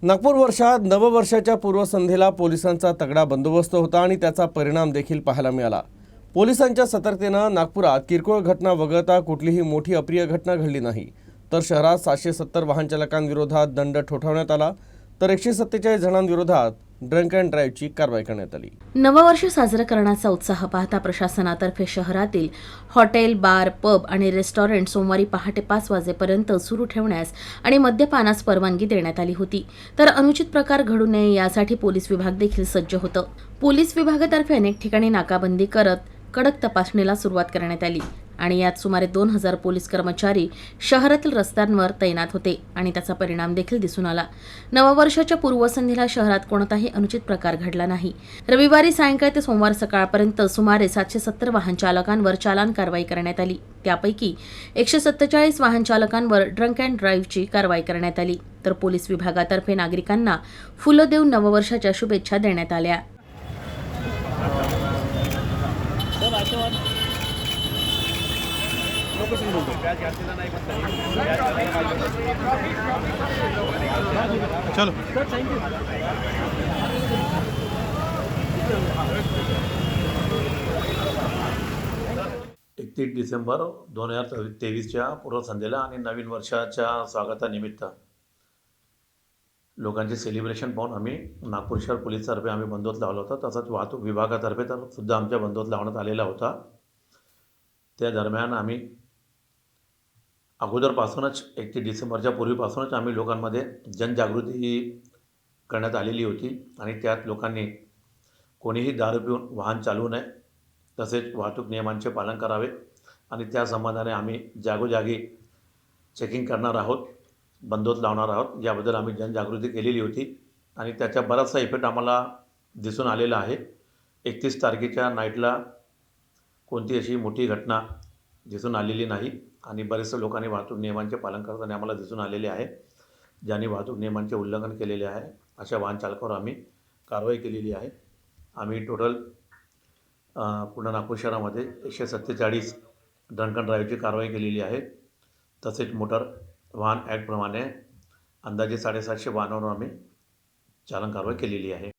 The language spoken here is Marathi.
नागपूर वर्षात नववर्षाच्या पूर्वसंध्येला पोलिसांचा तगडा बंदोबस्त होता आणि त्याचा परिणाम देखील पाहायला मिळाला। पोलिसांच्या सतर्कतेनं नागपुरात किरकोळ घटना वगळता कुठलीही मोठी अप्रिय घटना घडली नाही। तर शहरात 770 वाहन चालकांविरोधात दंड ठोठावण्यात आला, तर 147 जणांविरोधात ड्रंक अँड ड्राईव्हची कारवाई करण्यात आली। नववर्ष साजरं करण्याचा उत्साह पाहता प्रशासनातर्फे शहरातील हॉटेल, बार, पब आणि रेस्टॉरंट सोमवारी पहाटे 5 वाजेपर्यंत सुरू ठेवण्यास आणि मद्यपानास परवानगी देण्यात आली होती। तर अनुचित प्रकार घडू नये यासाठी पोलीस विभाग देखील सज्ज होतं। पोलीस विभागातर्फे अनेक ठिकाणी नाकाबंदी करत कडक तपासणीला सुरुवात करण्यात आली आणि यात सुमारे 2000 पोलीस कर्मचारी शहरातील रस्त्यांवर तैनात होते आणि त्याचा परिणाम देखील दिसून आला। नववर्षाच्या पूर्वसंध्येला शहरात कोणताही अनुचित प्रकार घडला नाही। रविवारी सायंकाळ ते सोमवार सकाळपर्यंत सुमारे 770 वाहन चालकांवर चालान कारवाई करण्यात आली। त्यापैकी 147 वाहन चालकांवर ड्रंक अँड ड्राईव्हची कारवाई करण्यात आली। तर पोलीस विभागातर्फे नागरिकांना फुलं देऊन नववर्षाच्या शुभेच्छा देण्यात आल्या। चलो 31 डिसेंबर 2023च्या पूर्वसंध्येला आणि नवीन वर्षाच्या स्वागतानिमित्त लोकांचे सेलिब्रेशन पाहून आम्ही नागपूर शहर पोलीसतर्फे आम्ही बंदोबस्त लावला होता। तसंच वाहतूक विभागातर्फे तर सुद्धा आमच्या बंदोबस्त लावण्यात आलेला होता। त्या दरम्यान आम्ही अगोदरपासूनच 31 डिसेंबरच्या पूर्वीपासूनच आम्ही लोकांमध्ये जनजागृती करण्यात आलेली होती आणि त्यात लोकांनी कोणीही दारू पिऊन वाहन चालवू नये, तसेच वाहतूक नियमांचे पालन करावे आणि त्या संबंधाने आम्ही जागोजागी चेकिंग करणार आहोत, बंदोबस्त लावणार आहोत। याबद्दल आम्ही जनजागृती केलेली होती आणि त्याचा बराचसा इफेक्ट आम्हाला दिसून आलेला आहे। 31 तारखेच्या नाईटला कोणती अशी मोठी घटना दिसून आलेली नाही आणि बरेचसे लोकांनी वाहतूक नियमांचे पालन करताना आम्हाला दिसून आलेले आहे। ज्यांनी वाहतूक नियमांचे उल्लंघन केलेले आहे अशा वाहन चालकावर आम्ही कारवाई केलेली आहे। आम्ही टोटल पूर्ण नागपूर शहरामध्ये 147 ड्रंक अँड ड्राईव्हची कारवाई केलेली आहे। तसेच मोटर वाहन ॲक्टप्रमाणे अंदाजे 750 वाहनांवर आम्ही चालन कारवाई केलेली आहे।